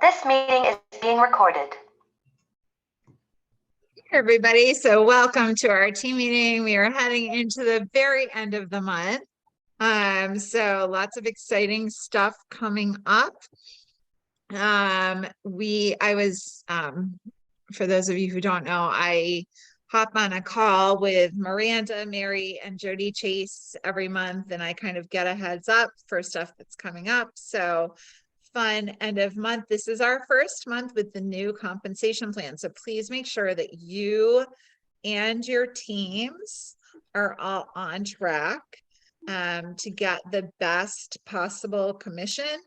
This meeting is being recorded. Hey everybody, so welcome to our team meeting. We are heading into the very end of the month. So lots of exciting stuff coming up. For those of you who don't know, I hop on a call with Miranda, Mary, and Jody Chase every month, and I kind of get a heads up for stuff that's coming up. So fun end of month. This is our first month with the new compensation plan. So please make sure that you and your teams are all on track to get the best possible commission.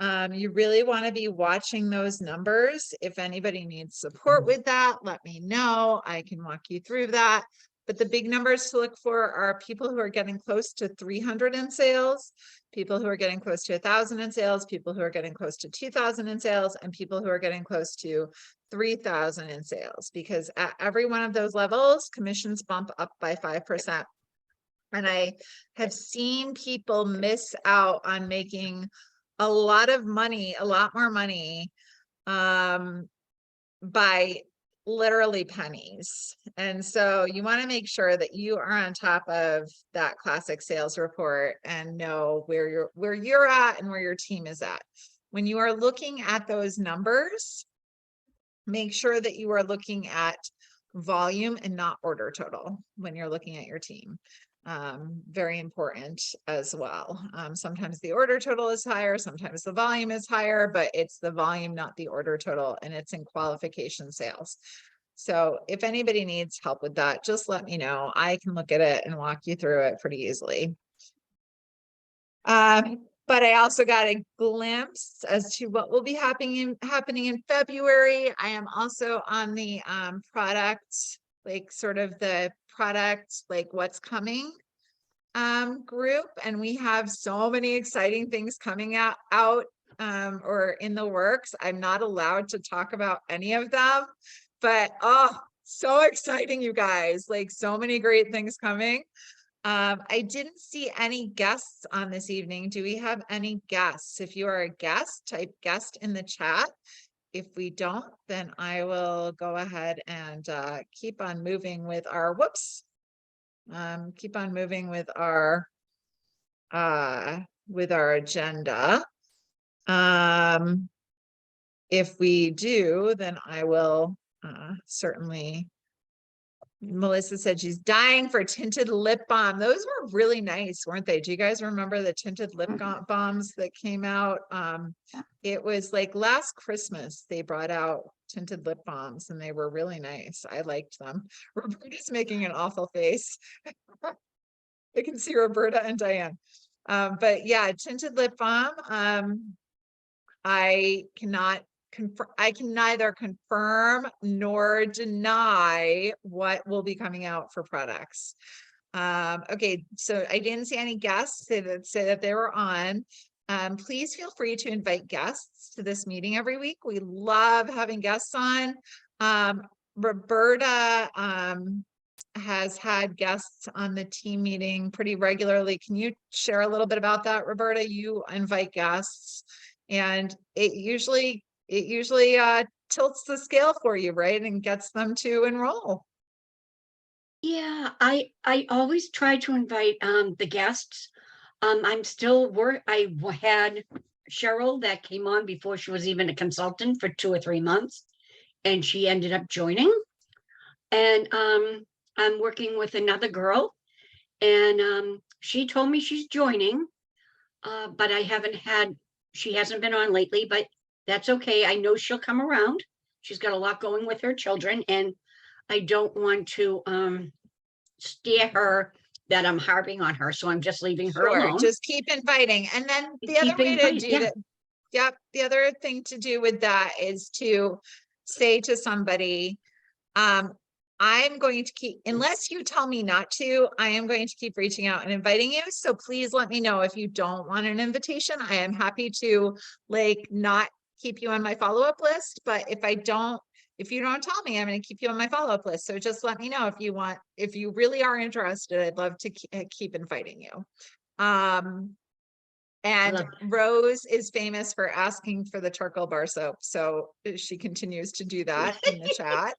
You really want to be watching those numbers. If anybody needs support with that, let me know. I can walk you through that. But the big numbers to look for are people who are getting close to 300 in sales, people who are getting close to 1,000 in sales, people who are getting close to 2,000 in sales, and people who are getting close to 3,000 in sales, because at every one of those levels, commissions bump up by 5%. And I have seen people miss out on making a lot of money, a lot more money, by literally pennies. And so you want to make sure that you are on top of that classic sales report and know where you're at and where your team is at. When you are looking at those numbers, make sure that you are looking at volume and not order total when you're looking at your team. Very important as well. Sometimes the order total is higher, sometimes the volume is higher, but it's the volume, not the order total, and it's in qualification sales. So if anybody needs help with that, just let me know. I can look at it and walk you through it pretty easily. But I also got a glimpse as to what will be happening in February. I am also on the product, like sort of the product, like what's coming group, and we have so many exciting things coming out or in the works. I'm not allowed to talk about any of them, but oh, so exciting, you guys, like so many great things coming. I didn't see any guests on this evening. Do we have any guests? If you are a guest, type guest in the chat. If we don't, then I will go ahead and keep on moving with our keep on moving with our agenda. If we do, then I will certainly. Melissa said she's dying for tinted lip balm. Those were really nice, weren't they? Do you guys remember the tinted lip balms that came out? It was like last Christmas they brought out tinted lip balms and they were really nice. I liked them. Roberta's making an awful face. I can see Roberta and Diane. But yeah, tinted lip balm. I can neither confirm nor deny what will be coming out for products. Okay, so I didn't see any guests say that they were on. Please feel free to invite guests to this meeting every week. We love having guests on. Roberta has had guests on the team meeting pretty regularly. Can you share a little bit about that, Roberta? You invite guests, and it usually tilts the scale for you, right? And gets them to enroll. Yeah, I always try to invite the guests. I had Cheryl that came on before she was even a consultant for 2 or 3 months, and she ended up joining. And I'm working with another girl, and she told me she's joining, but she hasn't been on lately, but that's okay. I know she'll come around. She's got a lot going with her children, and I don't want to steer her that I'm harping on her, so I'm just leaving her alone. Just keep inviting. And then the other way to do that, yep, the other thing to do with that is to say to somebody, I'm going to keep, unless you tell me not to, I am going to keep reaching out and inviting you. So please let me know if you don't want an invitation. I am happy to not keep you on my follow-up list, but if you don't tell me, I'm going to keep you on my follow-up list. So just let me know if you really are interested. I'd love to keep inviting you. And love Rose is famous for asking for the charcoal bar soap. So she continues to do that in the chat.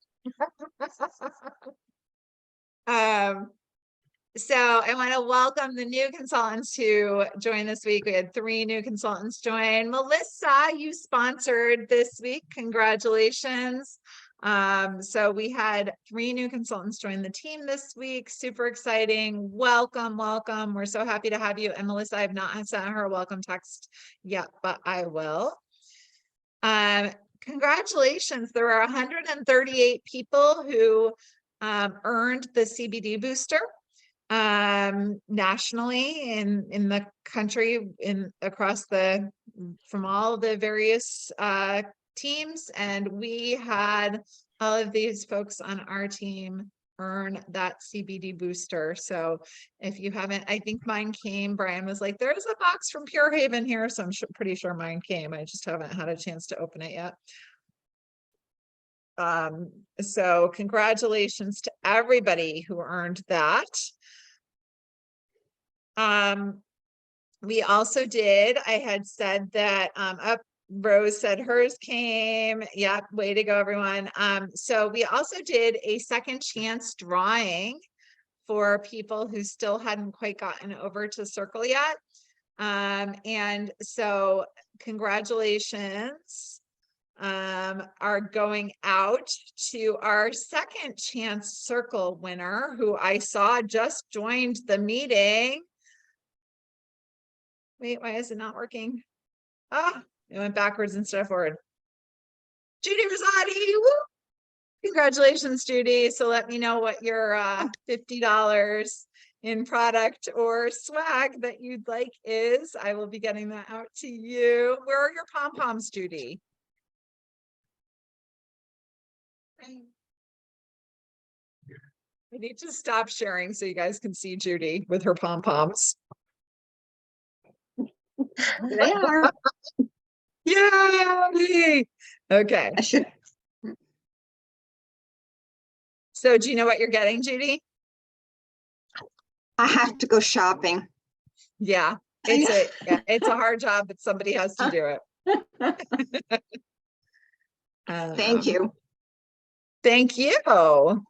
So I want to welcome the new consultants who joined this week. We had 3 new consultants join. Melissa, you sponsored this week. Congratulations. So we had 3 new consultants join the team this week. Super exciting. Welcome, welcome. We're so happy to have you. And Melissa, I've not sent her a welcome text yet, but I will. Congratulations. There are 138 people who earned the CBD booster nationally in the country, across from all the various teams, and we had all of these folks on our team earn that CBD booster. So if you haven't, I think mine came, Brian was like, there's a box from Pure Haven here, so I'm pretty sure mine came. I just haven't had a chance to open it yet. So congratulations to everybody who earned that. We also did, I had said that Rose said hers came. Yep, way to go, everyone. So we also did a second chance drawing for people who still hadn't quite gotten over to Circle yet. And so congratulations are going out to our second chance Circle winner, who I saw just joined the meeting. Wait, why is it not working? Ah, it went backwards instead of forward. Judy Rosati, woo! Congratulations, Judy. So let me know what your $50 in product or swag that you'd like is. I will be getting that out to you. Where are your pom-poms, Judy? I need to stop sharing so you guys can see Judy with her pom-poms. They are. Yay! Okay. I should. So do you know what you're getting, Judy? I have to go shopping. Yeah, it's a hard job, but somebody has to do it. Thank you. Thank you. So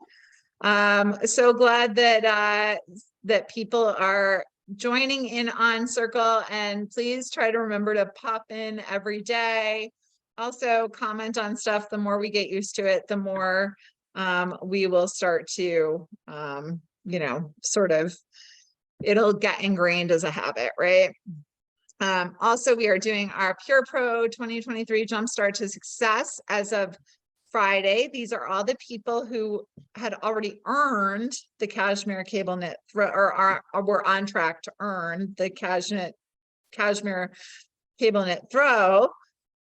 glad that that people are joining in on Circle, and please try to remember to pop in every day. Also comment on stuff. The more we get used to it, the more we will start to you know, sort of, it'll get ingrained as a habit, right? Also, we are doing our Pure Pro 2023 Jumpstart to Success as of Friday. These are all the people who had already earned the Cashmere Cable Knit Throw, or were on track to earn the Cashmere Cable Knit Throw.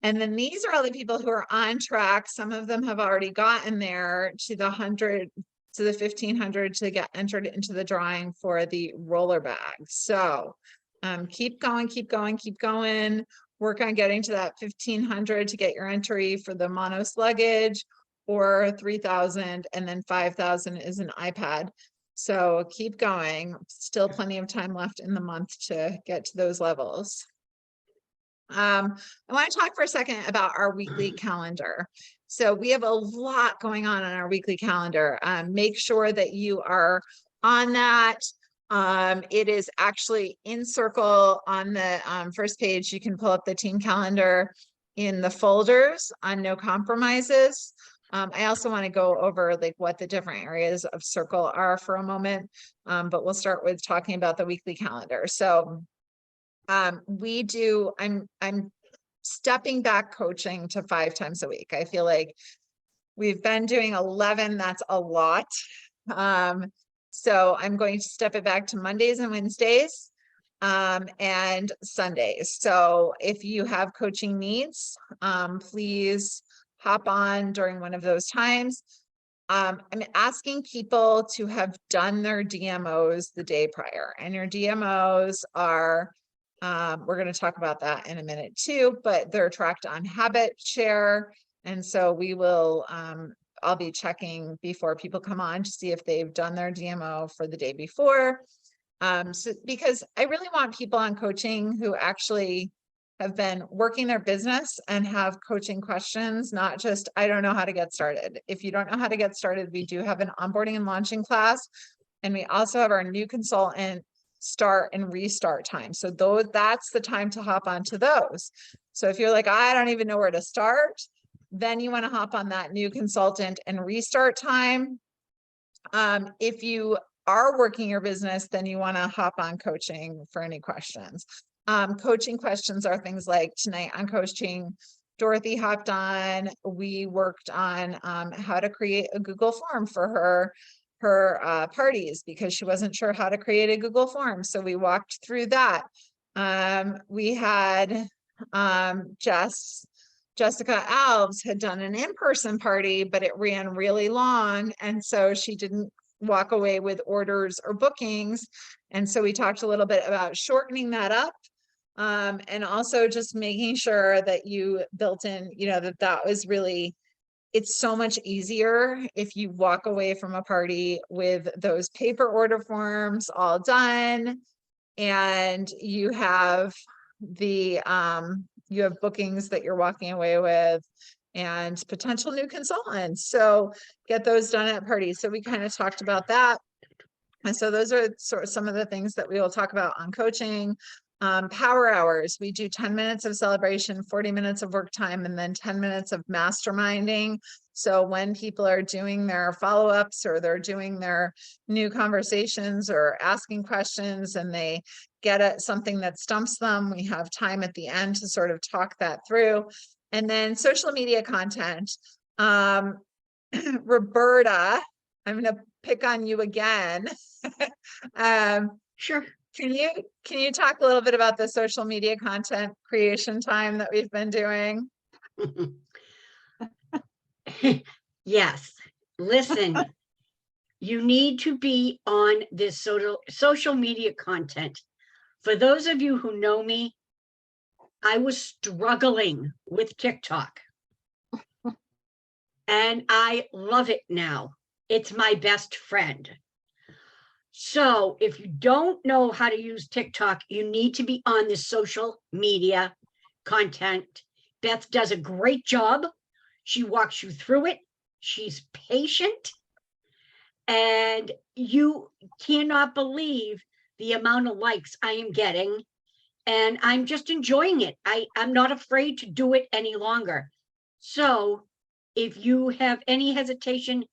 And then these are all the people who are on track. Some of them have already gotten there to the 1,500 to get entered into the drawing for the roller bag. So keep going, keep going, keep going. Work on getting to that 1,500 to get your entry for the Monos luggage, or 3,000, and then 5,000 is an iPad. So keep going. Still plenty of time left in the month to get to those levels. I want to talk for a second about our weekly calendar. So we have a lot going on our weekly calendar. Make sure that you are on that. It is actually in Circle on the first page. You can pull up the team calendar in the folders on No Compromises. I also want to go over like what the different areas of Circle are for a moment, but we'll start with talking about the weekly calendar. So we do, I'm stepping back coaching to 5 times a week. I feel like we've been doing 11, that's a lot. So I'm going to step it back to Mondays and Wednesdays and Sundays. So if you have coaching needs, please hop on during one of those times. I'm asking people to have done their DMOs the day prior, and your DMOs are, we're going to talk about that in a minute too, but they're tracked on HabitShare. And so we will, I'll be checking before people come on to see if they've done their DMO for the day before. So because I really want people on coaching who actually have been working their business and have coaching questions, not just, I don't know how to get started. If you don't know how to get started, we do have an onboarding and launching class. And we also have our new consultant start and restart time. So that's the time to hop onto those. So if you're like, I don't even know where to start, then you want to hop on that new consultant and restart time. If you are working your business, then you want to hop on coaching for any questions. Coaching questions are things like tonight on coaching, Dorothy hopped on, we worked on how to create a Google form for her parties because she wasn't sure how to create a Google form. So we walked through that. We had Jessica Alves had done an in-person party, but it ran really long. And so she didn't walk away with orders or bookings. And so we talked a little bit about shortening that up. And also just making sure that you built in, that was really, it's so much easier if you walk away from a party with those paper order forms all done and you have you have bookings that you're walking away with and potential new consultants. So get those done at parties. So we kind of talked about that. And so those are sort of some of the things that we will talk about on coaching. Power hours, we do 10 minutes of celebration, 40 minutes of work time, and then 10 minutes of masterminding. So when people are doing their follow-ups or they're doing their new conversations or asking questions and they get at something that stumps them, we have time at the end to sort of talk that through. And then social media content. Roberta, I'm going to pick on you again. Sure. Can you talk a little bit about the social media content creation time that we've been doing? Yes. Listen, you need to be on this social media content. For those of you who know me, I was struggling with TikTok. And I love it now. It's my best friend. So if you don't know how to use TikTok, you need to be on this social media content. Beth does a great job. She walks you through it. She's patient. And you cannot believe the amount of likes I am getting. And I'm just enjoying it. I'm not afraid to do it any longer. So if you have any hesitation,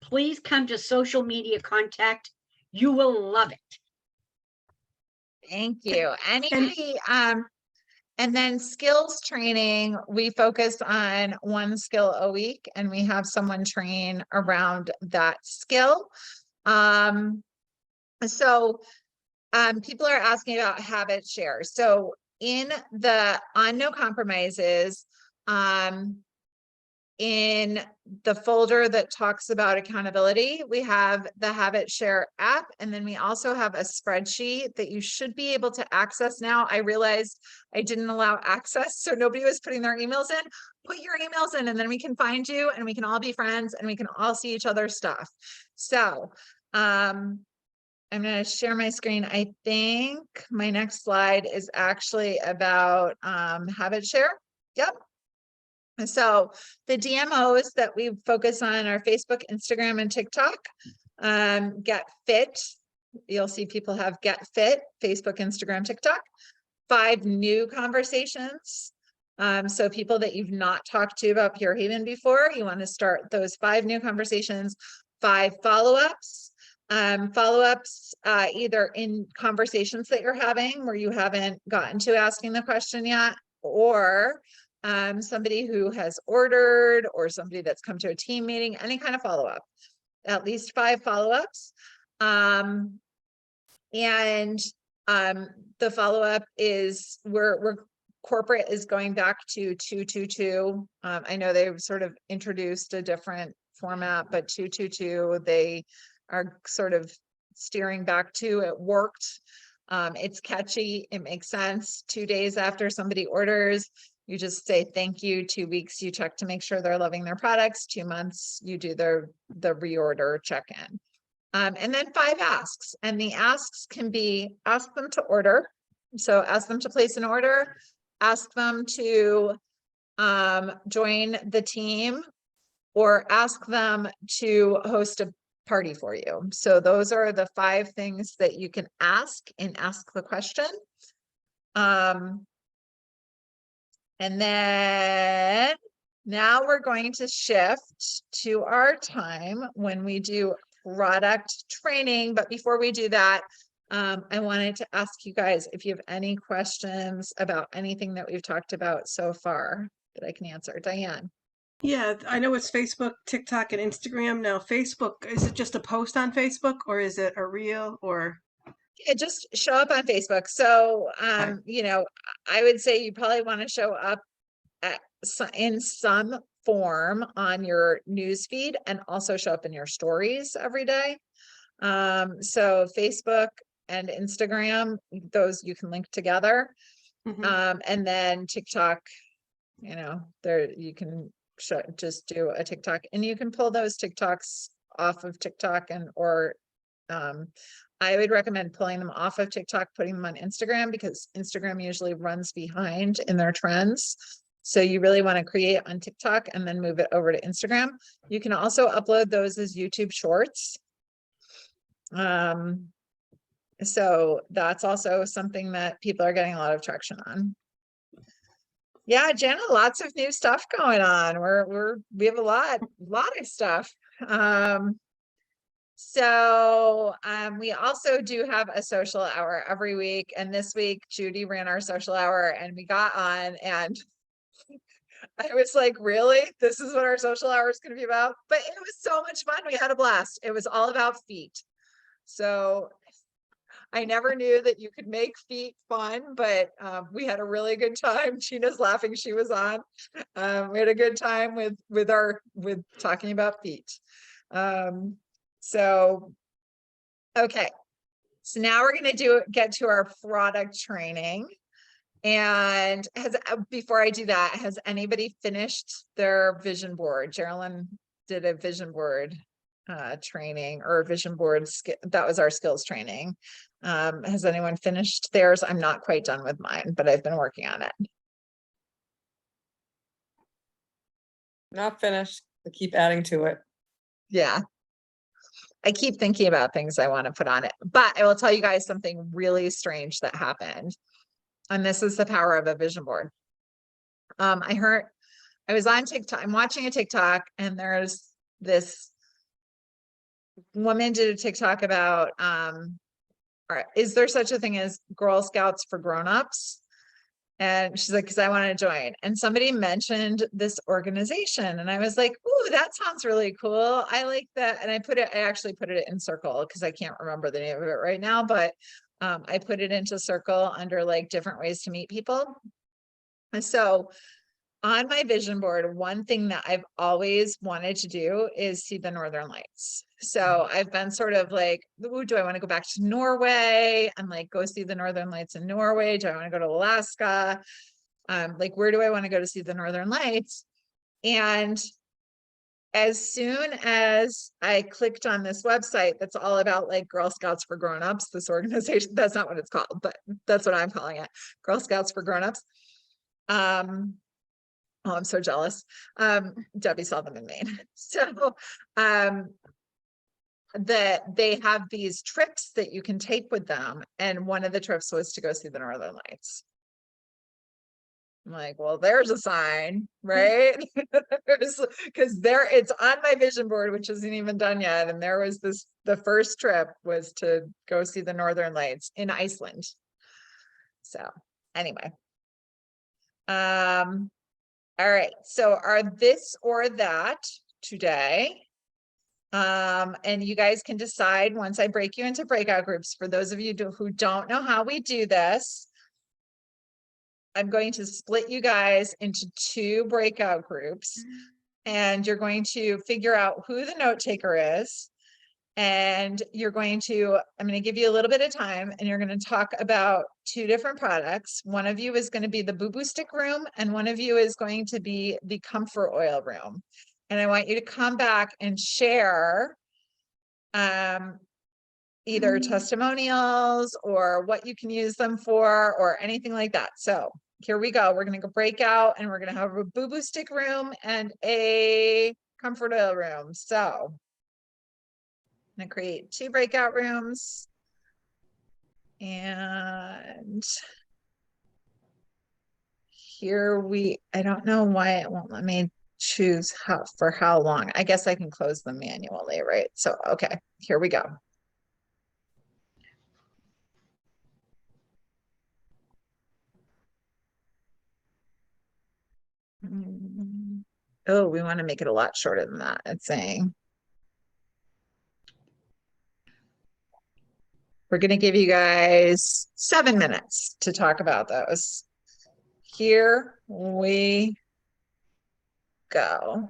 please come to Social Media Contact. You will love it. Thank you. Anybody, and then skills training, we focus on one skill a week and we have someone train around that skill. People are asking about habit share. So in the on No Compromises, in the folder that talks about accountability, we have the Habit Share app, and then we also have a spreadsheet that you should be able to access now. I realized I didn't allow access, so nobody was putting their emails in. Put your emails in, and then we can find you, and we can all be friends, and we can all see each other's stuff. So I'm going to share my screen. I think my next slide is actually about Habit Share. Yep. So the DMOs that we focus on are Facebook, Instagram, and TikTok. Get Fit. You'll see people have Get Fit, Facebook, Instagram, TikTok. 5 new conversations. So people that you've not talked to about Pure Haven before, you want to start those 5 new conversations. 5 follow-ups. Follow-ups either in conversations that you're having where you haven't gotten to asking the question yet, or somebody who has ordered or somebody that's come to a team meeting, any kind of follow-up, at least 5 follow-ups. And the follow-up is we're corporate is going back to 222. I know they've sort of introduced a different format, but 222, they are sort of steering back to. It worked. It's catchy. It makes sense. 2 days after somebody orders, you just say thank you. 2 weeks, you check to make sure they're loving their products. 2 months, you do the reorder check-in. And then 5 asks, and the asks can be ask them to order. So ask them to place an order, ask them to join the team, or ask them to host a party for you. So those are the 5 things that you can ask and ask the question. And then now we're going to shift to our time when we do product training. But before we do that, I wanted to ask you guys if you have any questions about anything that we've talked about so far that I can answer. Diane. Yeah, I know it's Facebook, TikTok, and Instagram. Now, Facebook, is it just a post on Facebook or is it a reel or? It just show up on Facebook. So, Okay. you know, I would say you probably want to show up in some form on your news feed and also show up in your stories every day. So Facebook and Instagram, those you can link together. Mhm. And then TikTok, you know, there you can just do a TikTok, and you can pull those TikToks off of TikTok or I would recommend pulling them off of TikTok, putting them on Instagram, because Instagram usually runs behind in their trends. So you really want to create on TikTok and then move it over to Instagram. You can also upload those as YouTube shorts. So that's also something that people are getting a lot of traction on. Yeah, Jenna, lots of new stuff going on. We have a lot of stuff. So we also do have a social hour every week, and this week Judy ran our social hour, and we got on, and I was like, really? This is what our social hour is going to be about? But it was so much fun. We had a blast. It was all about feet. So I never knew that you could make feet fun, but we had a really good time. Gina's laughing. She was on. We had a good time with talking about feet. So, okay. So now we're going to get to our product training. And before I do that, has anybody finished their vision board? Geraldine did a vision board training, or a vision board. That was our skills training. Has anyone finished theirs? I'm not quite done with mine, but I've been working on it. Not finished. I keep adding to it. Yeah. I keep thinking about things I want to put on it, but I will tell you guys something really strange that happened. And this is the power of a vision board. I was on TikTok, I'm watching a TikTok, and there's this woman did a TikTok about, is there such a thing as Girl Scouts for grown-ups? And she's like, because I want to join. And somebody mentioned this organization, and I was like, ooh, that sounds really cool. I like that. And I actually put it in Circle, because I can't remember the name of it right now, but I put it into Circle under like different ways to meet people. And so on my vision board, one thing that I've always wanted to do is see the Northern Lights. So I've been sort of like, ooh, do I want to go back to Norway and like go see the Northern Lights in Norway? Do I want to go to Alaska? Like, where do I want to go to see the Northern Lights? And as soon as I clicked on this website that's all about like Girl Scouts for grown-ups, this organization, that's not what it's called, but that's what I'm calling it, Girl Scouts for grown-ups. Oh, I'm so jealous. Debbie saw them in Maine. So that they have these trips that you can take with them. And one of the trips was to go see the Northern Lights. I'm like, well, there's a sign, right? Because it's on my vision board, which isn't even done yet. And there was the first trip was to go see the Northern Lights in Iceland. So anyway. All right, so our this or that today. And you guys can decide once I break you into breakout groups. For those of you who don't know how we do this, I'm going to split you guys into 2 breakout groups, and you're going to figure out who the note taker is. And I'm going to give you a little bit of time, and you're going to talk about 2 different products. One of you is going to be the Boo Boo Stick room, and one of you is going to be the Comfort Oil room. And I want you to come back and share either testimonials or what you can use them for or anything like that. So here we go. We're gonna go break out and we're gonna have a boo-boo stick room and a comfort oil room. So I'm gonna create 2 breakout rooms. And I don't know why it won't let me choose for how long. I guess I can close them manually, right? So, okay, here we go. Oh, we want to make it a lot shorter than that. It's saying we're going to give you guys 7 minutes to talk about those. Here we go.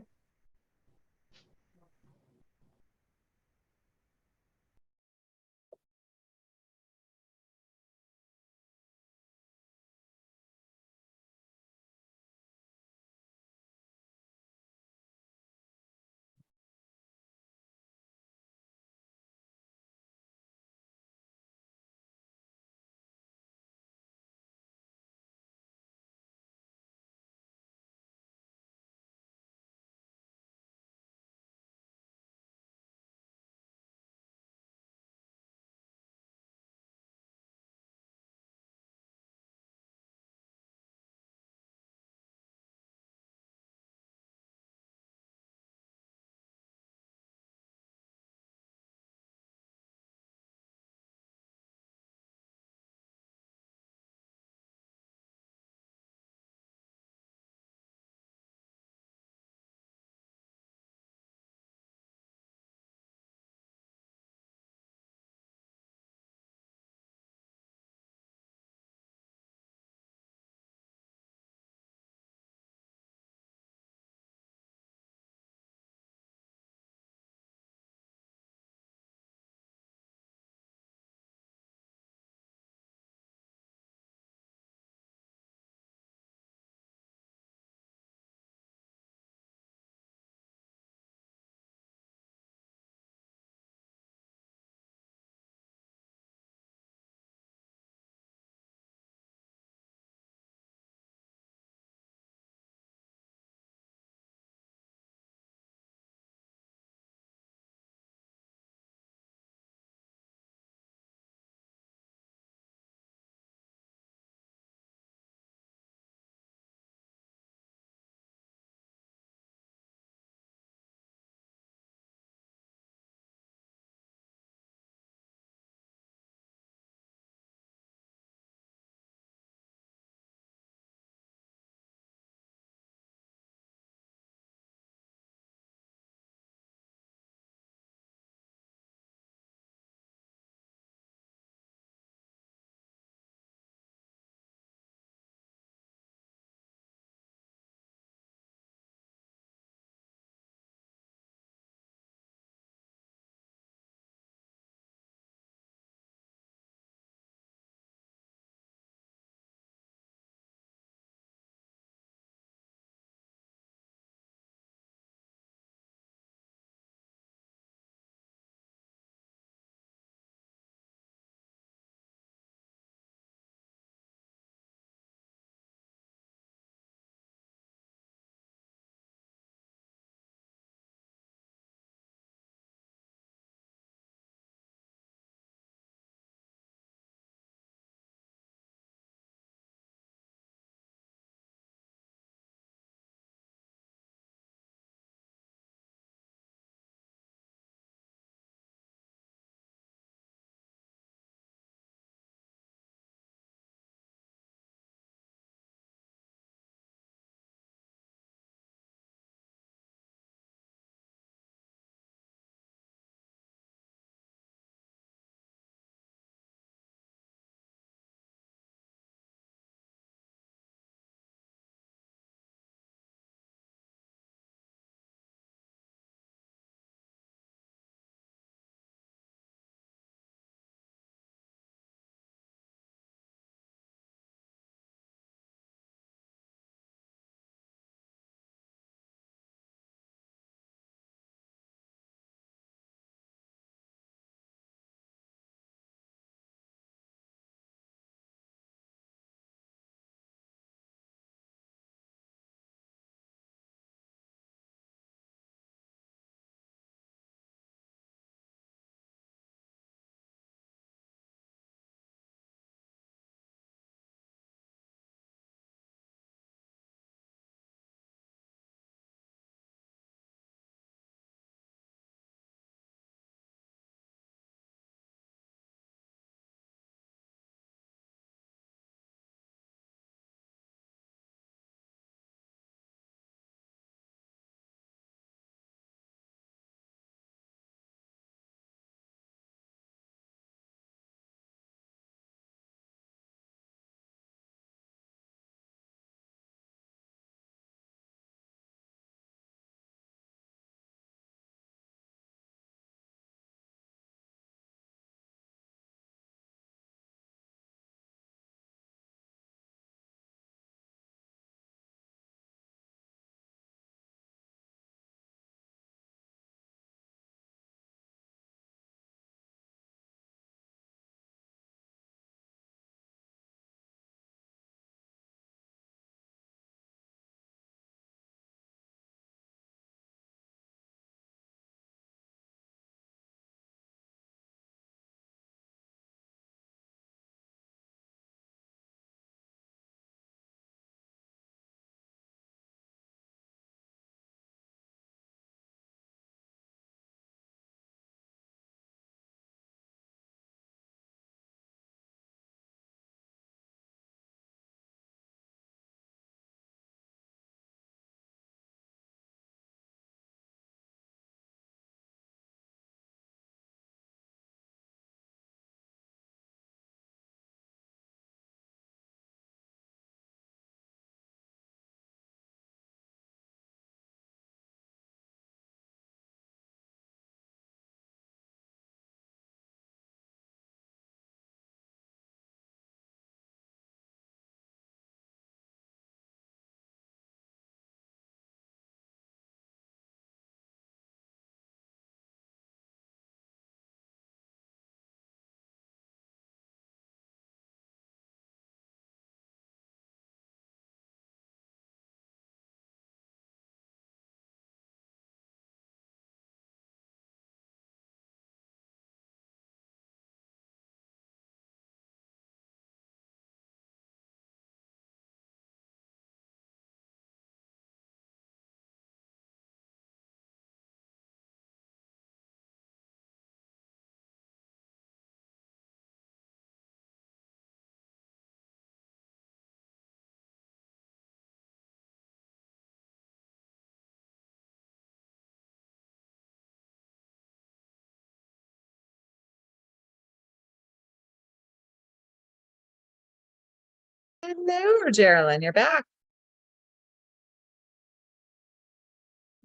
Hello, Geraldine, you're back.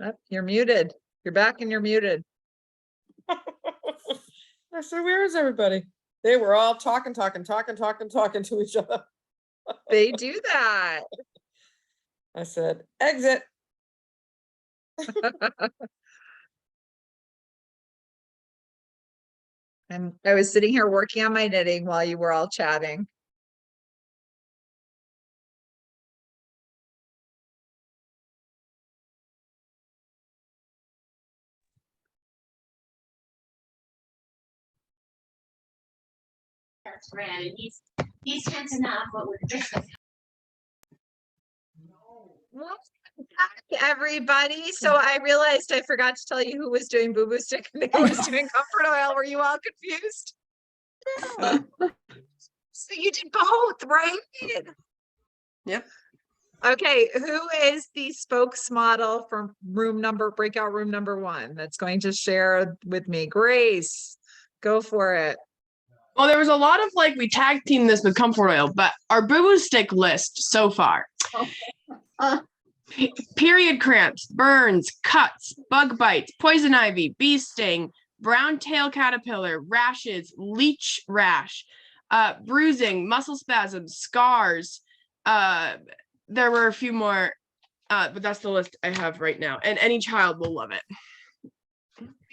Oh, you're muted. You're back and you're muted. I said, where is everybody? They were all talking to each other. They do that. I said, exit. And I was sitting here working on my knitting while you were all chatting. That's Brandon. He's tense enough, but with this. Welcome back, everybody. So I realized I forgot to tell you who was doing Boo Boo Stick and who was doing Comfort Oil. Were you all confused? So you did both, right? Yep. Okay, who is the spokesmodel from breakout room number 1 that's going to share with me? Grace, go for it. Well, there was a lot of we tag team this with Comfort Oil, but our Boo Boo Stick list so far. Period cramps, burns, cuts, bug bites, poison ivy, bee sting, brown tail caterpillar, rashes, leech rash, bruising, muscle spasms, scars. There were a few more, but that's the list I have right now. And any child will love it.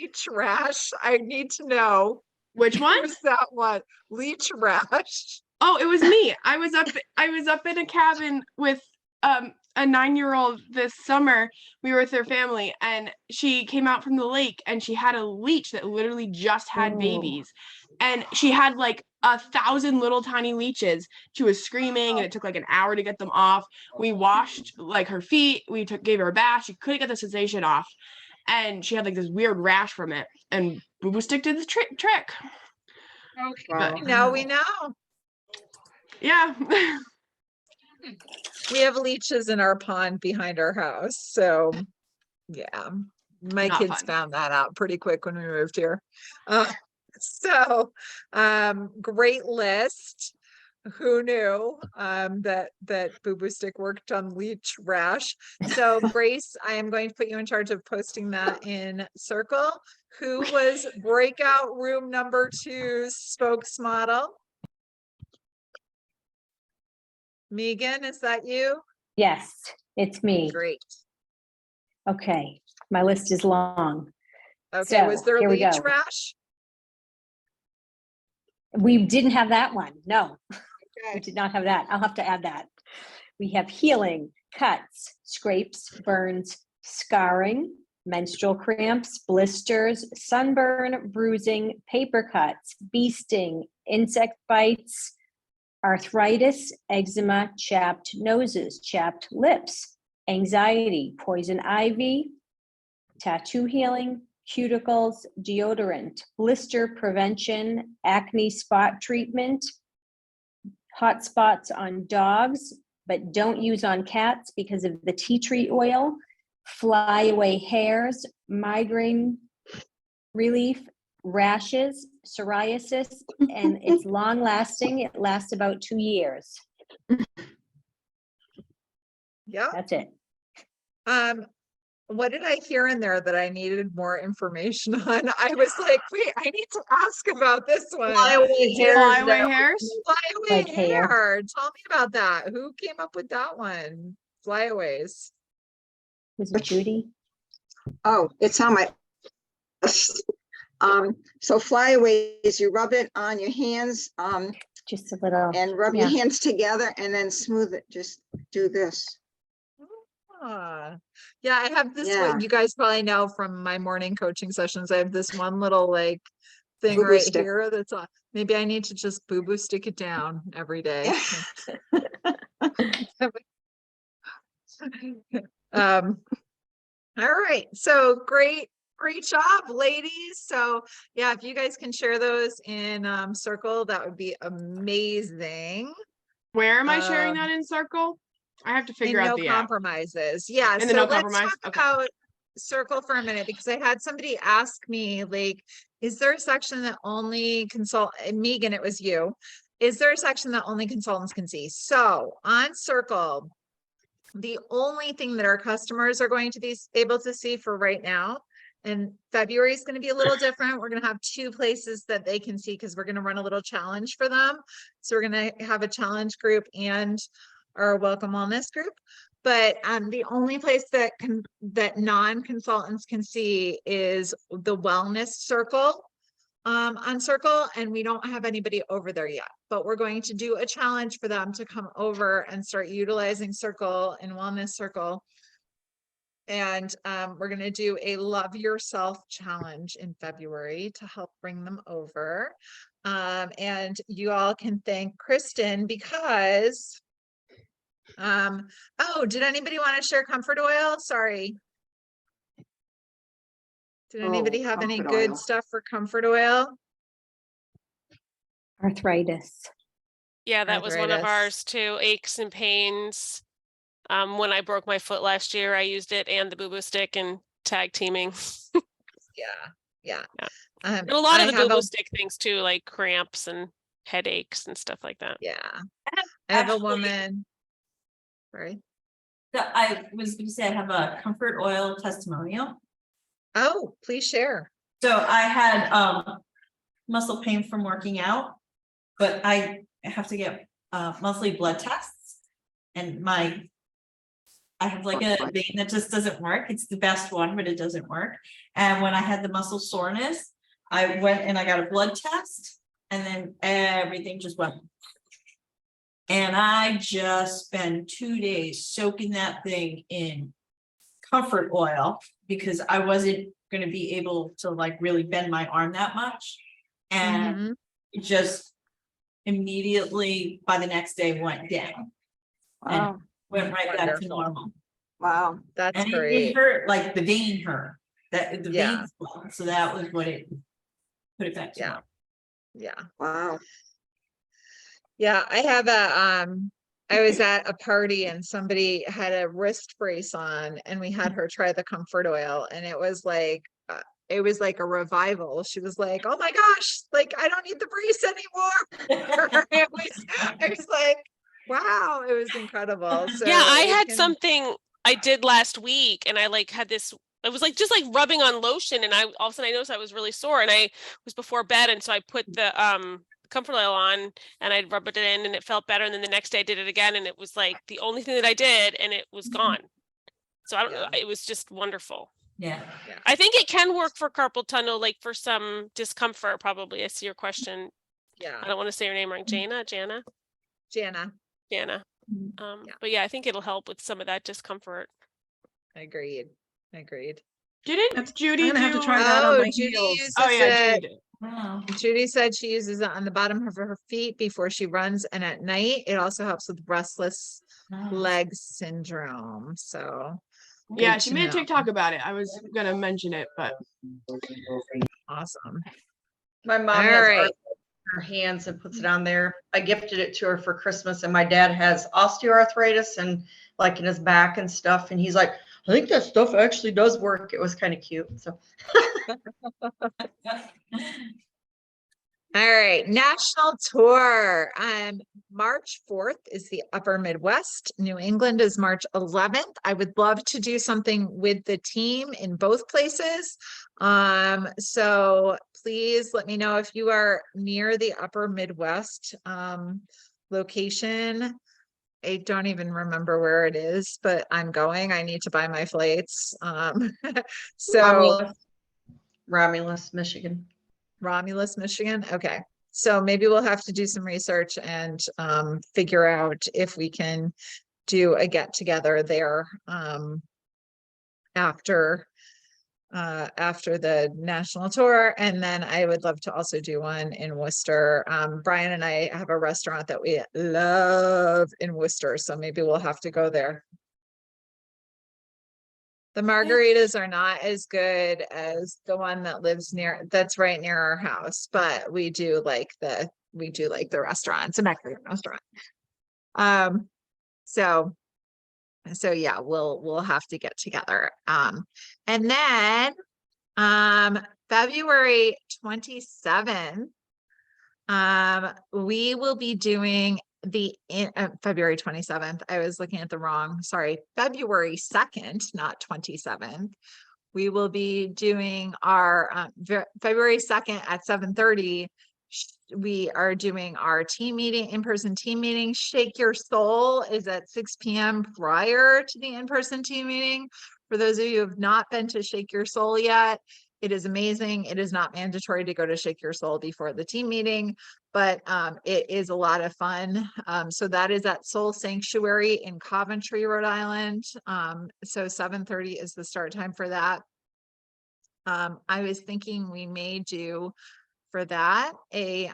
Leech rash. I need to know. Which one? Who's that one? Leech rash. Oh, it was me. I was up in a cabin with a 9-year-old this summer. We were with her family and she came out from the lake and she had a leech that literally just had babies. And she had 1,000 little tiny leeches. She was screaming and it took an hour to get them off. We washed her feet. We gave her a bath. She couldn't get the sensation off. And she had this weird rash from it. And Boo Boo Stick did the trick. Okay, Wow. now we know. Yeah. We have leeches in our pond behind our house. So yeah, my Not kids fun. found that out pretty quick when we moved here. Great list. Who knew that Boo Boo Stick worked on leech rash? So Grace, I am going to put you in charge of posting that in Circle. Who was breakout room number 2's spokesmodel? Megan, is that you? Yes, it's me. Great. Okay, my list is long. Okay, was So, there here we leech go. rash? We didn't have that one. No, we Okay. did not have that. I'll have to add that. We have healing, cuts, scrapes, burns, scarring, menstrual cramps, blisters, sunburn, bruising, paper cuts, bee sting, insect bites, arthritis, eczema, chapped noses, chapped lips, anxiety, poison ivy, tattoo healing, cuticles, deodorant, blister prevention, acne spot treatment, hot spots on dogs, but don't use on cats because of the tea tree oil, flyaway hairs, migraine relief, rashes, psoriasis, and it's long lasting. It lasts about 2 years. Yeah. That's it. What did I hear in there that I needed more information on? I was like, wait, I need to ask about this one. Flyaway hairs. Flyaway Like hair. hair. Tell me about that. Who came up with that one? Flyaways. Was it Judy? Oh, it's on my. So flyaways, you rub it on your hands, Just a little. and rub your Yeah. hands together and then smooth it. Just do this. Ah, yeah, I have this Yeah. one. You guys probably know from my morning coaching sessions. I have this one little thing Boo-boo right stick. here that's on. Maybe I need to just Boo Boo Stick it down every day. All right, so great job, ladies. So yeah, if you guys can share those in Circle, that would be amazing. Where am I sharing Um, that in Circle? I have to And figure no out the app. compromises. Yeah, And the so no let's compromise? talk Okay. about Circle for a minute because I had somebody ask me, is there a section that only Megan, it was you, is there a section that only consultants can see? So on Circle, the only thing that our customers are going to be able to see for right now, and February is going to be a little different. We're going to have 2 places that they can see because we're going to run a little challenge for them. So we're going to have a challenge group and our welcome wellness group. But the only place that non-consultants can see is the wellness circle on Circle, and we don't have anybody over there yet. But we're going to do a challenge for them to come over and start utilizing Circle and Wellness Circle. And we're going to do a Love Yourself challenge in February to help bring them over. And you all can thank Kristen because, oh, did anybody want to share comfort oil? Sorry. Did anybody have any comfort good oil. stuff for comfort oil? Arthritis. Yeah, that was one of Arthritis. ours too. Aches and pains. When I broke my foot last year, I used it and the boo-boo stick and tag teaming. Yeah. Yeah. And a lot I of the have boo-boo stick things too, like cramps and headaches and stuff like that. yeah. I have a Actually- woman. Sorry. So I was going to say I have a comfort oil testimonial. Oh, please share. So I had muscle pain from working out, but I have to get monthly blood tests, and I have like a vein that just doesn't work. It's the best one, but it doesn't work. And when I had the muscle soreness, I went and I got a blood test, and then everything just went. And I just spent 2 days soaking that thing in comfort oil because I wasn't going to be able to like really bend my arm that much. And Mhm. it just immediately by the next day went down and Wow, went right back to Wonderful. normal. wow. That's And it great. hurt, like the vein hurt, that the Yeah. vein swelled. So that was what it put it back to Yeah. normal. Yeah. Wow. Yeah. I have I was at a party and somebody had a wrist brace on and we had her try the comfort oil and it was like a revival. She was like, oh my gosh, like I don't need the brace anymore. I was like, wow, it was incredible. So Yeah, I it had can- something I did last week and I like had this, it was like just like rubbing on lotion and I all of a sudden I noticed I was really sore and I was before bed and so I put the comfort oil on and I'd rub it in and it felt better and then the next day I did it again and it was like the only thing that I did and it was gone. So I don't know, Yeah. it was just wonderful. Yeah. I think it can work for carpal tunnel, like for some discomfort, probably. I see your question. I Yeah. don't want to say your name wrong. Jana. Jana. Yeah. But yeah, I think it'll help with some of that discomfort. Agreed. Didn't Judy I'm gonna have to do- try that on Oh, my Judy heels. uses Oh yeah, it. Judy did. Wow. Judy said she uses it on the bottom of her feet before she runs and at night. It also helps with restless Wow. leg syndrome. So Yeah, good she to made a know. TikTok about it. I was gonna mention it, but Awesome. My mom All has right. arthritis in her hands and puts it on there. I gifted it to her for Christmas, and my dad has osteoarthritis and like in his back and stuff. And he's like, I think that stuff actually does work. It was kind of cute. So All right, national tour. March 4th is the Upper Midwest. New England is March 11th. I would love to do something with the team in both places. So please let me know if you are near the Upper Midwest location. I don't even remember where it is, but I'm going. I need to buy my flights. So Romulus, Michigan. Romulus, Michigan. Okay. So maybe we'll have to do some research and figure out if we can do a get together there after the national tour. And then I would love to also do one in Worcester. Brian and I have a restaurant that we love in Worcester. So maybe we'll have to go there. The margaritas are not as good as the one that's right near our house, but we do like the restaurant. It's a Mexican restaurant. So yeah, we'll have to get together. And then February 27th, We will be doing February 27th. I was looking at the wrong, sorry, February 2nd, not 27th. We will be doing our February 2nd at 7:30. We are doing our team meeting, in-person team meeting. Shake Your Soul is at 6 p.m. prior to the in-person team meeting. For those of you who have not been to Shake Your Soul yet, it is amazing. It is not mandatory to go to Shake Your Soul before the team meeting, but it is a lot of fun. So that is at Soul Sanctuary in Coventry, Rhode Island. So 7:30 is the start time for that. I was thinking we may do for that a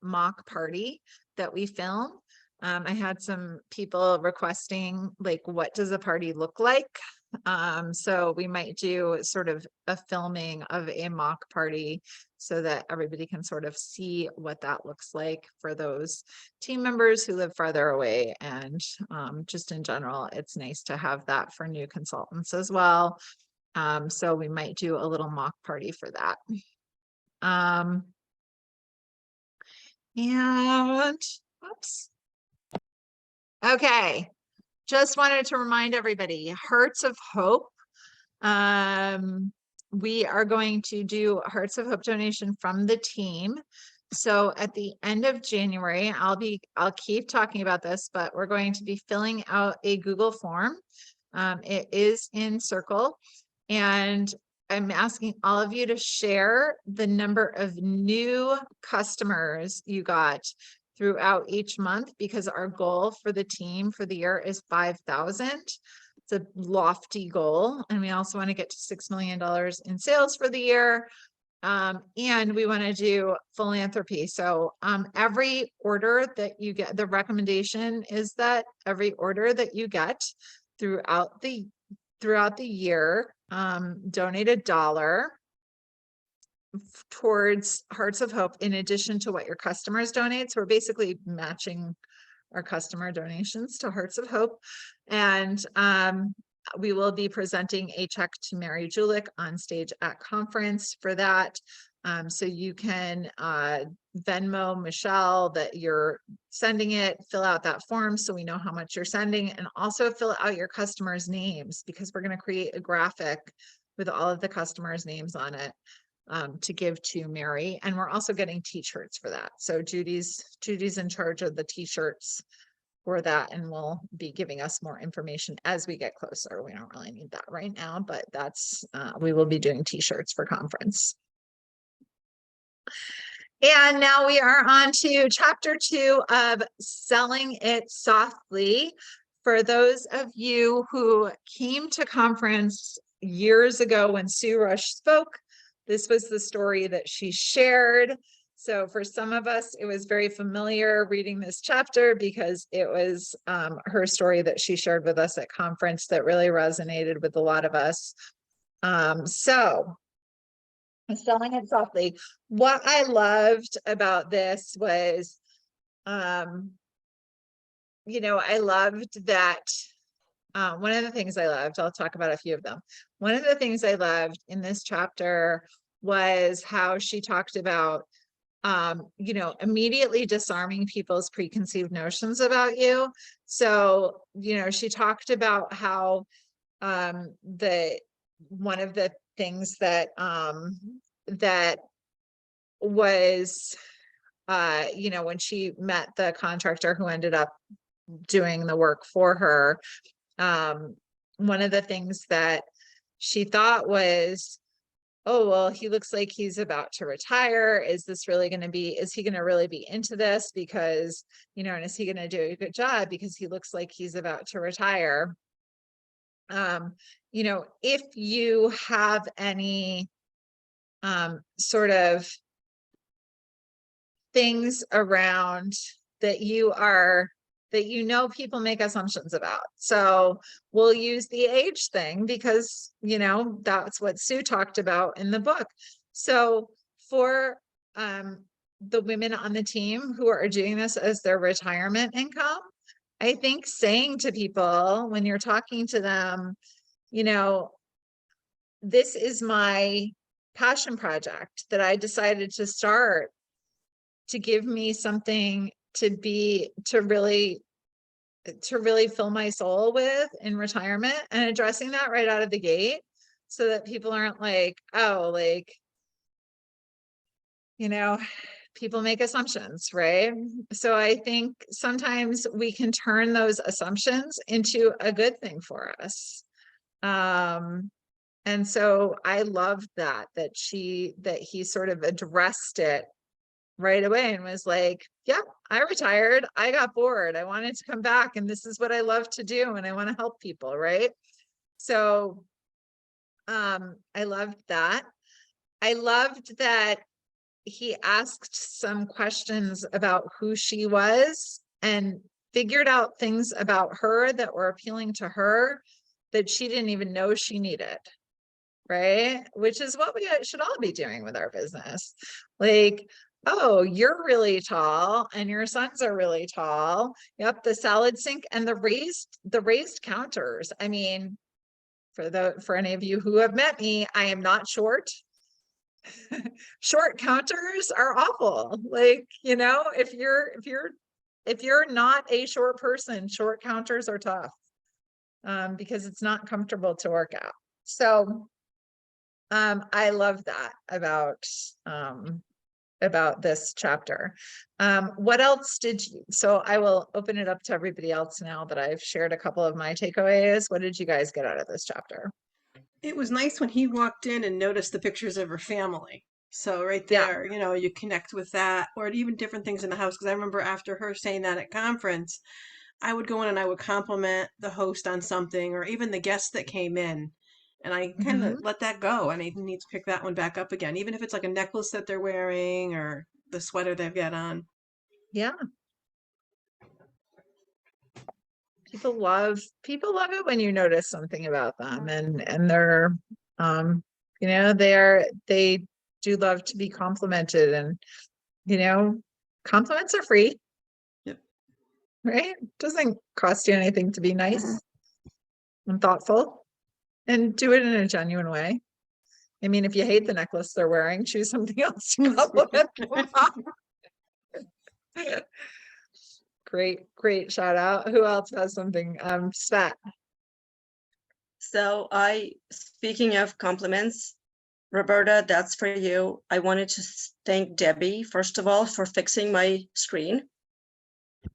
mock party that we film. I had some people requesting, like, what does a party look like? So we might do sort of a filming of a mock party so that everybody can sort of see what that looks like for those team members who live farther away. And just in general, it's nice to have that for new consultants as well. So we might do a little mock party for that. And oops. Okay. Just wanted to remind everybody, Hearts of Hope. We are going to do Hearts of Hope donation from the team. So at the end of January, I'll keep talking about this, but we're going to be filling out a Google form. It is in Circle, and I'm asking all of you to share the number of new customers you got throughout each month, because our goal for the team for the year is 5,000. It's a lofty goal. And we also want to get to $6 million in sales for the year. And we want to do philanthropy. So every order that you get, the recommendation is that every order that you get throughout the year, donate $1 towards Hearts of Hope in addition to what your customers donate. So we're basically matching our customer donations to Hearts of Hope. And we will be presenting a check to Mary Julick on stage at conference for that. So you can Venmo Michelle that you're sending it, fill out that form so we know how much you're sending, and also fill out your customers' names, because we're going to create a graphic with all of the customers' names on it to give to Mary. And we're also getting t-shirts for that. So Judy's in charge of the t-shirts for that, and will be giving us more information as we get closer. We don't really need that right now, but that's we will be doing t-shirts for conference. And now we are on to chapter 2 of Selling It Softly. For those of you who came to conference years ago when Sue Rush spoke, this was the story that she shared. So for some of us, it was very familiar reading this chapter, because it was her story that she shared with us at conference that really resonated with a lot of us. So Selling It Softly. What I loved about this was, you know, I loved that one of the things I loved, I'll talk about a few of them. One of the things I loved in this chapter was how she talked about, you know, immediately disarming people's preconceived notions about you. So, you know, she talked about how one of the things that that was, you know, when she met the contractor who ended up doing the work for her, one of the things that she thought was, oh, well, he looks like he's about to retire. Is this really going to be, is he going to really be into this? Because, you know, and is he going to do a good job because he looks like he's about to retire? You know, if you have any sort of things around that you know people make assumptions about. So we'll use the age thing because, you know, that's what Sue talked about in the book. So for the women on the team who are doing this as their retirement income, I think saying to people when you're talking to them, you know, this is my passion project that I decided to start to give me something to really fill my soul with in retirement, and addressing that right out of the gate so that people aren't like, oh, like, you know, people make assumptions, right? So I think sometimes we can turn those assumptions into a good thing for us. And so I loved that he sort of addressed it right away and was like, yeah, I retired. I got bored. I wanted to come back, and this is what I love to do. And I want to help people. Right. So, I loved that. I loved that he asked some questions about who she was and figured out things about her that were appealing to her that she didn't even know she needed. Right. Which is what we should all be doing with our business. Like, oh, you're really tall and your sons are really tall. Yep. The salad sink and the raised counters. I mean, for any of you who have met me, I am not short. Short counters are awful. Like, you know, if you're not a short person, short counters are tough, because it's not comfortable to work out. So, I love that about this chapter. What else so I will open it up to everybody else now that I've shared a couple of my takeaways. What did you guys get out of this chapter? It was nice when he walked in and noticed the pictures of her family. So right Yeah. there, you know, you connect with that, or even different things in the house. Because I remember after her saying that at conference, I would go in and I would compliment the host on something, or even the guests that came in. And I kind of let that go, and I need to pick that one back up again, even if it's like a necklace that they're wearing or the sweater they've got on. Yeah. People love it when you notice something about them, and they're, you know, they do love to be complimented, and, you know, compliments are free. Yep. Right? Doesn't cost you anything to be nice and thoughtful, and do it in a genuine way. I mean, if you hate the necklace they're wearing, choose something else to compliment them on. Great shout out. Who else has something? Svet. So speaking of compliments, Roberta, that's for you. I wanted to thank Debbie, first of all, for fixing my screen.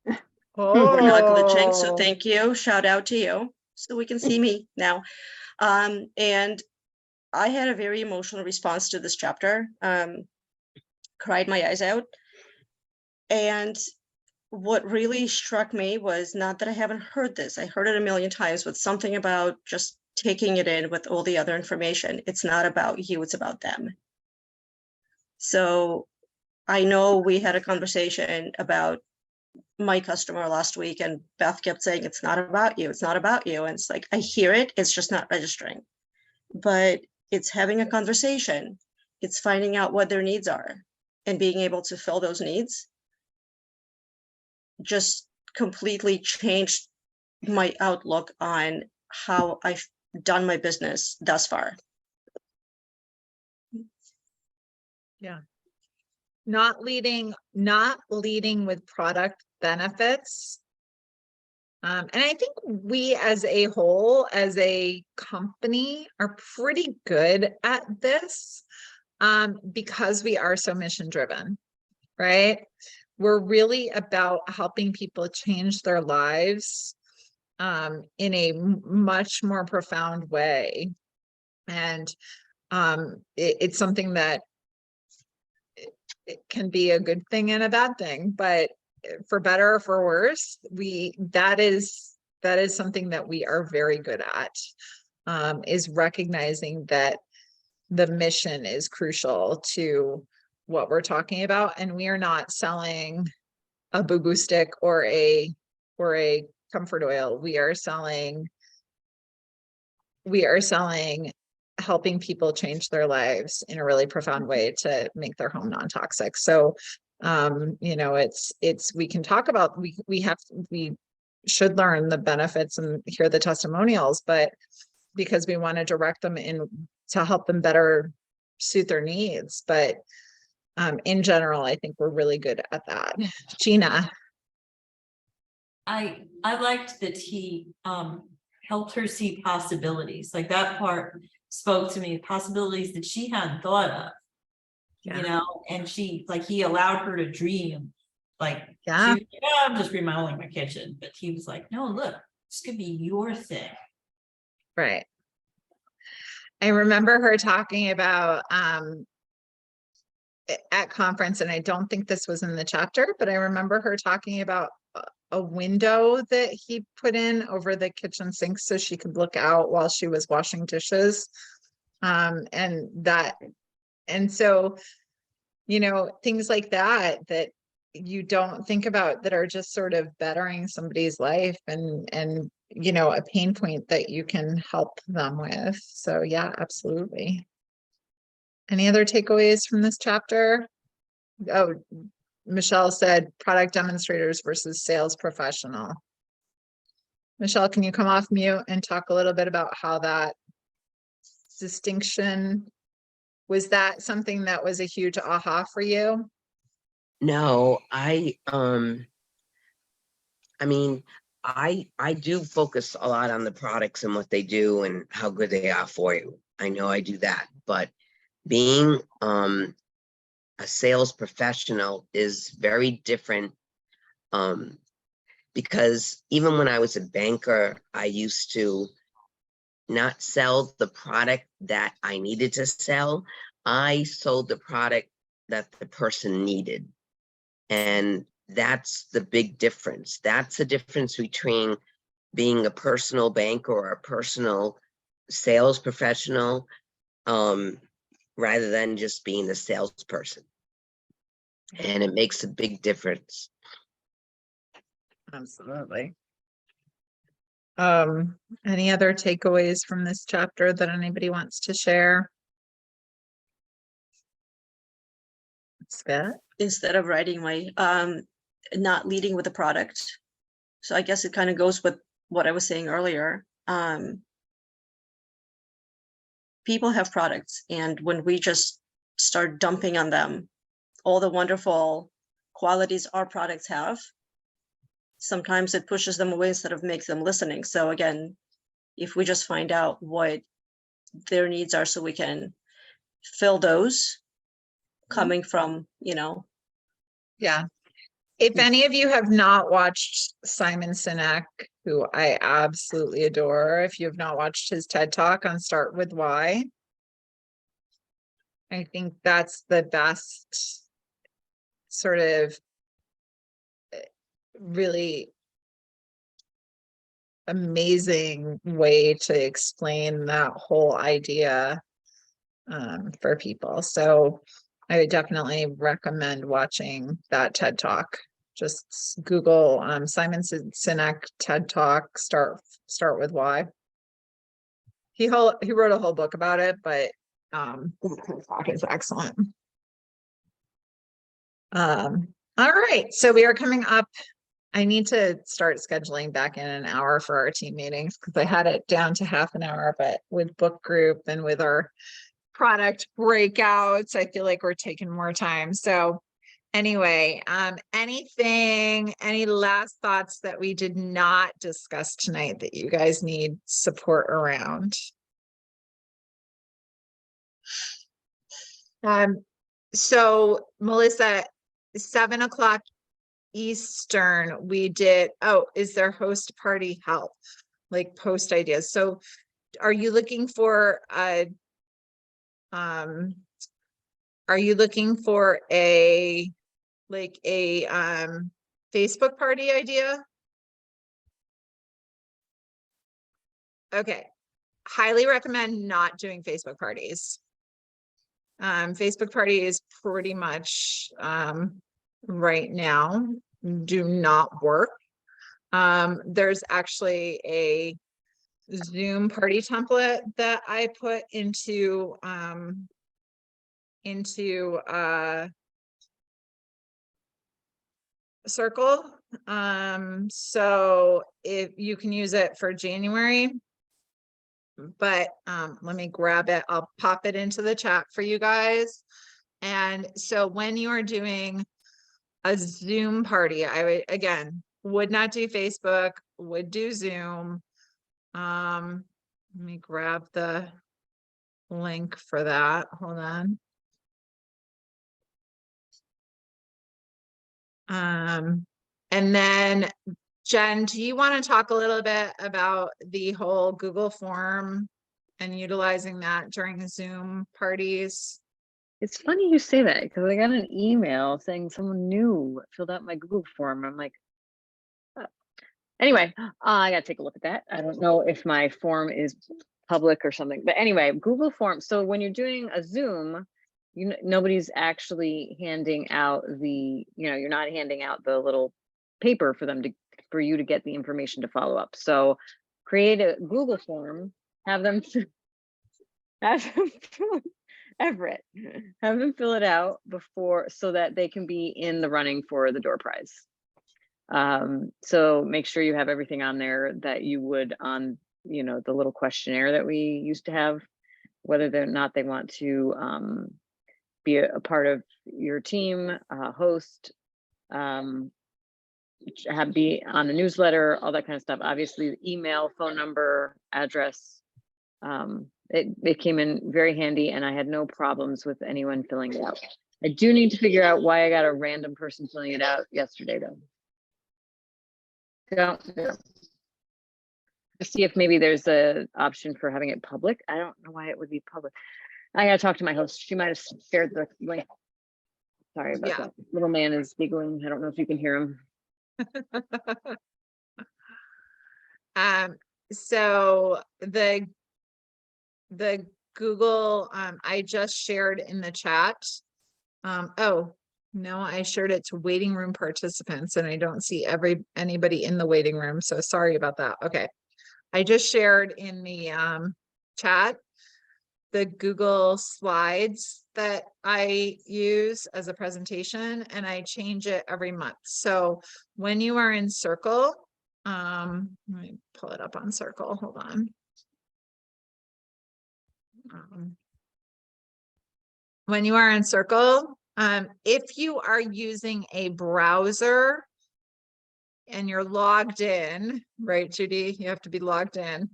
We're not glitching, so thank you. Shout out to you. So we can see me now. And I had a very emotional response to this chapter. Cried my eyes out. And what really struck me was not that I haven't heard this. I heard it a million times, but something about just taking it in with all the other information. It's not about you, it's about them. So I know we had a conversation about my customer last week, and Beth kept saying, it's not about you, it's not about you. And it's like, I hear it, it's just not registering. But it's having a conversation. It's finding out what their needs are and being able to fill those needs. Just completely changed my outlook on how I've done my business thus far. Yeah. Not leading with product benefits. And I think we as a whole, as a company, are pretty good at this, because we are so mission driven, right? We're really about helping people change their lives in a much more profound way. And it's something that it can be a good thing and a bad thing, but for better or for worse, that is something that we are very good at, is recognizing that the mission is crucial to what we're talking about. And we are not selling a boo-boo stick or a comfort oil. We are selling helping people change their lives in a really profound way to make their home non-toxic. So, you know, we can talk about, we should learn the benefits and hear the testimonials, but because we want to direct them in to help them better suit their needs. But in general, I think we're really good at that. Gina. I liked that he helped her see possibilities. Like that part spoke to me, possibilities that she hadn't thought of. Yeah. You know, and he allowed her to dream. Like, Yeah. she, I'm just remodeling my kitchen. But he was like, no, look, this could be your thing. Right. I remember her talking about at conference, and I don't think this was in the chapter, but I remember her talking about a window that he put in over the kitchen sink so she could look out while she was washing dishes. And so, you know, things like that you don't think about that are just sort of bettering somebody's life and, you know, a pain point that you can help them with. So yeah, absolutely. Any other takeaways from this chapter? Oh, Michelle said product demonstrators versus sales professional. Michelle, can you come off mute and talk a little bit about how that distinction, was that something that was a huge aha for you? No, mean, I do focus a lot on the products and what they do and how good they are for you. I know I do that, but being a sales professional is very different. Because even when I was a banker, I used to not sell the product that I needed to sell. I sold the product that the person needed. And that's the big difference. That's the difference between being a personal banker or a personal sales professional, rather than just being a salesperson. And it makes a big difference. Absolutely. Any other takeaways from this chapter that anybody wants to share? Scott? Instead of writing my not leading with the product. So I guess it kind of goes with what I was saying earlier. People have products, and when we just start dumping on them all the wonderful qualities our products have, sometimes it pushes them away instead of makes them listening. So again, if we just find out what their needs are so we can fill those coming from, you know. Yeah. If any of you have not watched Simon Sinek, who I absolutely adore, if you have not watched his TED Talk on Start With Why, I think that's the best sort of really amazing way to explain that whole idea for people. So I would definitely recommend watching that TED Talk. Just Google Simon Sinek TED Talk, Start With Why. He wrote a whole book about it, but the talk is excellent. All right, so we are coming up. I need to start scheduling back in an hour for our team meetings because I had it down to half an hour, but with book group and with our product breakouts, I feel like we're taking more time. So anyway, any last thoughts that we did not discuss tonight that you guys need support around? So Melissa, 7 o'clock Eastern, we did, is there host party help? Like post ideas. So are you looking for a Facebook party idea? Okay. Highly recommend not doing Facebook parties. Facebook party is pretty much right now do not work. There's actually a Zoom party template that I put into Circle. So if you can use it for January, but let me grab it. I'll pop it into the chat for you guys. And so when you are doing a Zoom party, I would, again, would not do Facebook, would do Zoom. Let me grab the link for that. Hold on. And then Jen, do you want to talk a little bit about the whole Google form and utilizing that during Zoom parties? It's funny you say that because I got an email saying someone new filled out my Google form. I'm like, anyway, I gotta take a look at that. I don't know if my form is public or something, but anyway, Google form. So when you're doing a Zoom, nobody's actually handing out the, you're not handing out the little paper for them for you to get the information to follow up. So create a Google form, have them Everett, have them fill it out before so that they can be in the running for the door prize. So make sure you have everything on there that you would on, the little questionnaire that we used to have, whether or not they want to be a part of your team, host, be on the newsletter, all that kind of stuff. Obviously, email, phone number, address. It came in very handy and I had no problems with anyone filling it out. I do need to figure out why I got a random person filling it out yesterday though. See if maybe there's a option for having it public. I don't know why it would be public. I gotta talk to my host. She might have shared the link. Sorry about that. Little man is giggling. I don't know if you can hear him. So the Google, I just shared in the chat. Oh, no, I shared it to waiting room participants and I don't see anybody in the waiting room. So sorry about that. Okay. I just shared in the chat the Google slides that I use as a presentation and I change it every month. So when you are in Circle, let me pull it up on Circle, hold on. When you are in Circle, if you are using a browser and you're logged in, right, Judy? You have to be logged in.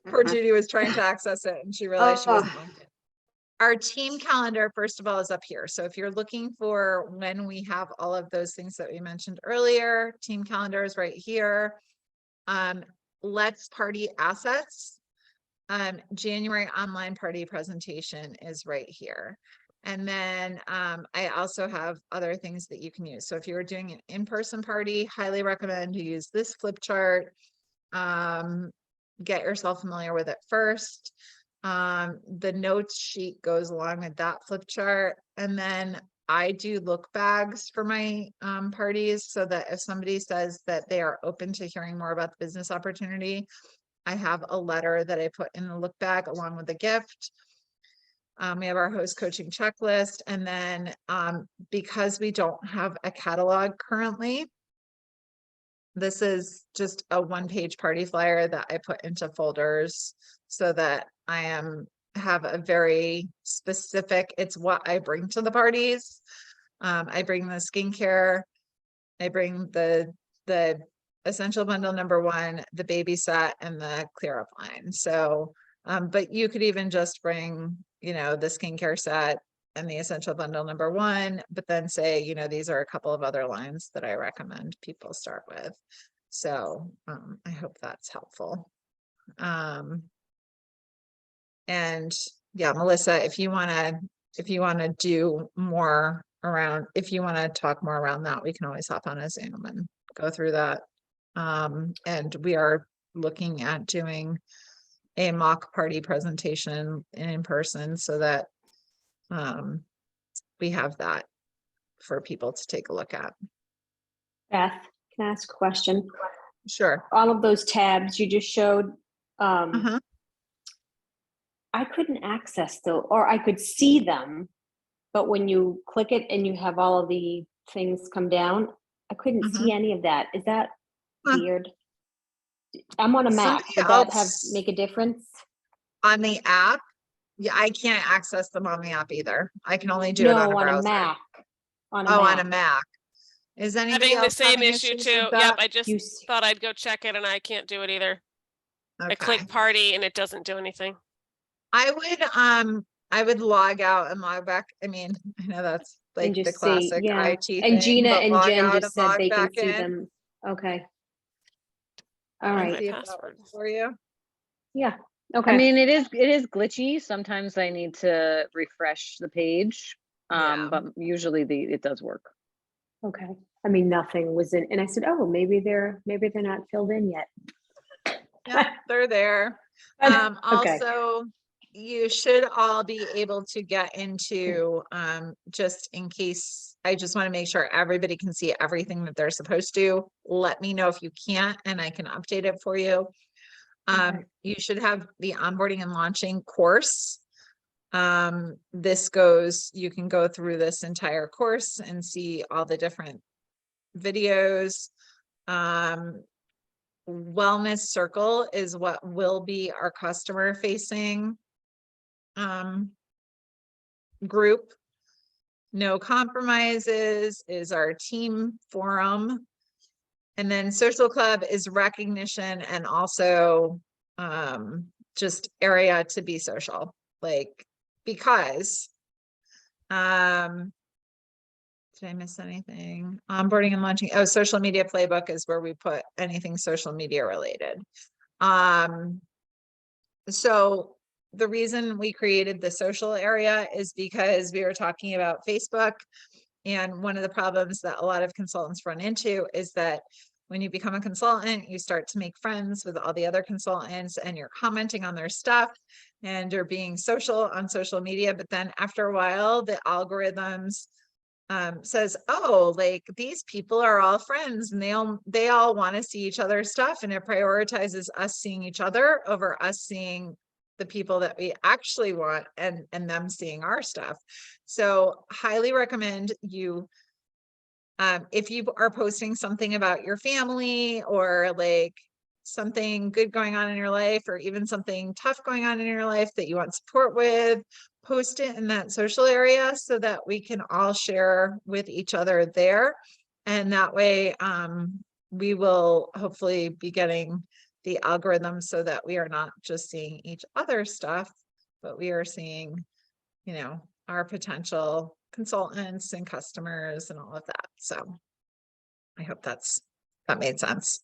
Poor Judy was trying to access it and she realized she wasn't logged in. Our team calendar, first of all, is up here. So if you're looking for when we have all of those things that we mentioned earlier, team calendar is right here. Let's Party Assets. January online party presentation is right here. And then I also have other things that you can use. So if you're doing an in-person party, highly recommend you use this flip chart. Get yourself familiar with it first. The notes sheet goes along with that flip chart. And then I do look bags for my parties so that if somebody says that they are open to hearing more about the business opportunity, I have a letter that I put in the look bag along with a gift. We have our host coaching checklist. And then because we don't have a catalog currently, this is just a one-page party flyer that I put into folders so that I have a very specific, it's what I bring to the parties. I bring the skincare, I bring the essential bundle #1, the baby set, and the clear up line. So, but you could even just bring, the skincare set and the essential bundle #1, but then say, these are a couple of other lines that I recommend people start with. So I hope that's helpful. And yeah, Melissa, if you want to do more around, if you want to talk more around that, we can always hop on a Zoom and go through that. And we are looking at doing a mock party presentation in person so that we have that for people to take a look at. Beth, can I ask a question? Sure. All of those tabs you just showed, I couldn't access those, or I could see them, but when you click it and you have all of the things come down, I couldn't see any of that. Is that weird? I'm on a Mac. Would that make a difference? On the app, Yeah, I can't access them on the app either. I can only do it on a No, on a browser. Mac. On a Oh, on a Mac. Mac. Is anybody Having the else same having issue issues too. with Yep, that? I just You s- thought I'd go check it and I can't do it either. I Okay. click party and it doesn't do anything. I would log out and log back. I mean, I know that's And like the just see, classic yeah. IT And thing, Gina but and log Jen out just and said log they can back see in. them. Okay. All Find right. my See if that password. works for you. Yeah. I Okay. mean, it is glitchy. Sometimes I need to refresh the page. Yeah. But usually it does work. Okay. I mean, nothing was in, and I said, oh, maybe they're not filled in yet. Yeah, they're there. Okay. Also, you should all be able to get into, just in case, I just want to make sure everybody can see everything that they're supposed to. Let me know if you can't, and I can update it for you. You should have the onboarding and launching course. You can go through this entire course and see all the different videos. Wellness Circle is what will be our customer facing group. No Compromises is our team forum. And then Social Club is recognition and also just area to be social, like, because did I miss anything? Onboarding and launching. Oh, social media playbook is where we put anything social media related. So the reason we created the social area is because we were talking about Facebook. And one of the problems that a lot of consultants run into is that when you become a consultant, you start to make friends with all the other consultants and you're commenting on their stuff and you're being social on social media. But then after a while, the algorithms says, oh, like these people are all friends and they all want to see each other's stuff, and it prioritizes us seeing each other over us seeing the people that we actually want and them seeing our stuff. So highly recommend you, if you are posting something about your family or like something good going on in your life, or even something tough going on in your life that you want support with, post it in that social area so that we can all share with each other there. And that way, we will hopefully be getting the algorithm so that we are not just seeing each other's stuff, but we are seeing, our potential consultants and customers and all of that. So I hope that made sense.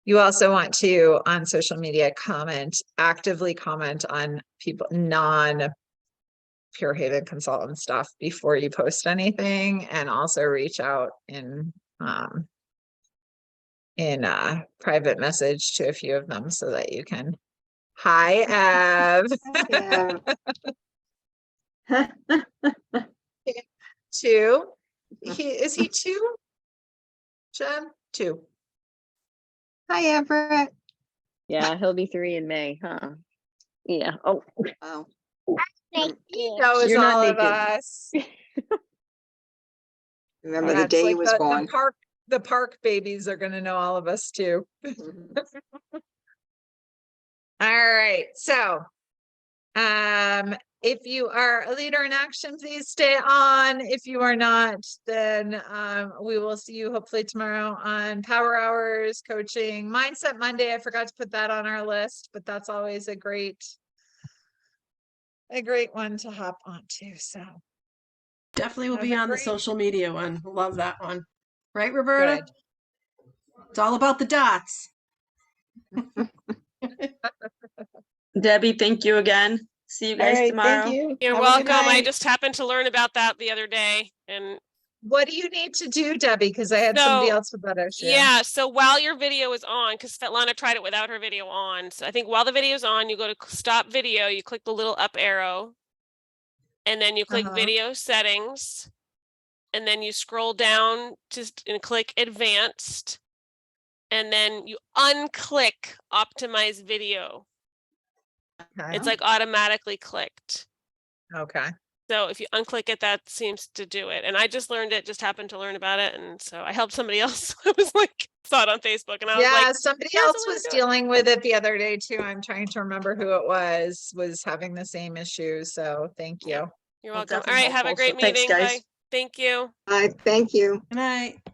You also want to, on social media, actively comment on people, non-Pure Haven consultant stuff before you post anything, and also reach out in private message to a few of them so that you can, hi, Ev. Two, is he two? Jen, two. Hi, Everett. Yeah, he'll be 3 in May, huh? Yeah. Oh, Oh. He knows You're not all of naked. us. Remember Yeah, the it's day he like was born. The park babies are gonna know all of us too. All right, so if you are a leader in action, please stay on. If you are not, then we will see you hopefully tomorrow on Power Hours Coaching Mindset Monday. I forgot to put that on our list, but that's always a great one to hop onto. So Definitely will have be a on the great- social media one. Love that one. Right, Roberta? Good. It's all about the dots. Debbie, thank you again. See you All guys right, tomorrow. thank you. You're Have a good welcome. I night. just happened to learn about that the other day. And What do you need to do, Debbie? Because I had somebody So, else with that issue. yeah, so while your video is on, because Svetlana tried it without her video on. So I think while the video is on, you go to stop video, you click the little up arrow, and then you click video settings, and then you scroll down and click advanced, and then you unclick optimize video. Okay. It's like automatically clicked. Okay. So if you unclick it, that seems to do it. And I just learned it, just happened to learn about it. And so I helped somebody else. I was like, saw it on Facebook and I was Yeah, like, somebody "Here's else the way to was do it." dealing with it the other day too. I'm trying to remember who it was having the same issue. So thank you. You're Well, welcome. All definitely right, have a helpful. great So thanks, meeting. Bye. guys. Thank you. Thank you. Good night.